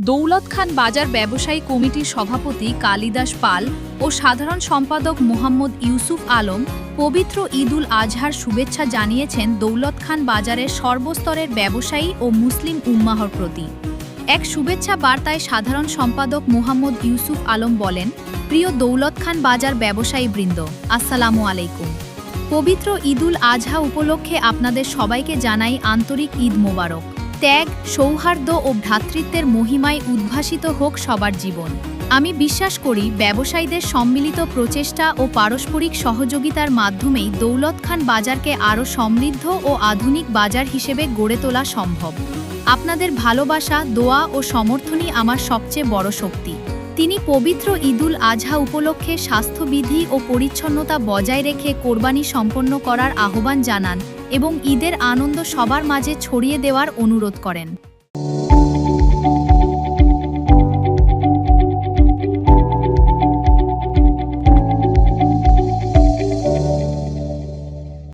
দৌলত খান বাজার ব্যবসায়ী কমিটির সভাপতি কালিদাস পাল ও সাধারণ সম্পাদক মোহাম্মদ ইউসুফ আলম পবিত্র ঈদুল আজহার শুভেচ্ছা জানিয়েছেন দৌলত খান বাজারের সর্বস্তরের ব্যবসায়ী ও মুসলিম উম্মাহর প্রতি। এক শুভেচ্ছা বার্তায় সাধারণ সম্পাদক মোহাম্মদ ইউসুফ আলম বলেন, প্রিয় দৌলত খান বাজার ব্যবসায়ী বৃন্দ, আসসালামু আলাইকুম। পবিত্র ঈদুল আজহা উপলক্ষে আপনাদের সবাইকে জানাই আন্তরিক ঈদ মোবারক। ত্যাগ, সৌহার্দ্য ও ভ্রাতৃত্বের মহিমায় উদ্ভাসিত হোক সবার জীবন। আমি বিশ্বাস করি ব্যবসায়ীদের সম্মিলিত প্রচেষ্টা ও পারস্পরিক সহযোগিতার মাধ্যমেই দৌলত খান বাজারকে আরও সমৃদ্ধ ও আধুনিক বাজার হিসেবে গড়ে তোলা সম্ভব। আপনাদের ভালোবাসা, দোয়া ও সমর্থনই আমার সবচেয়ে বড় শক্তি। তিনি পবিত্র ঈদুল আজহা উপলক্ষে স্বাস্থ্যবিধি ও পরিচ্ছন্নতা বজায় রেখে কোরবানি সম্পন্ন করার আহ্বান জানান এবং ঈদের আনন্দ সবার মাঝে ছড়িয়ে দেওয়ার অনুরোধ করেন।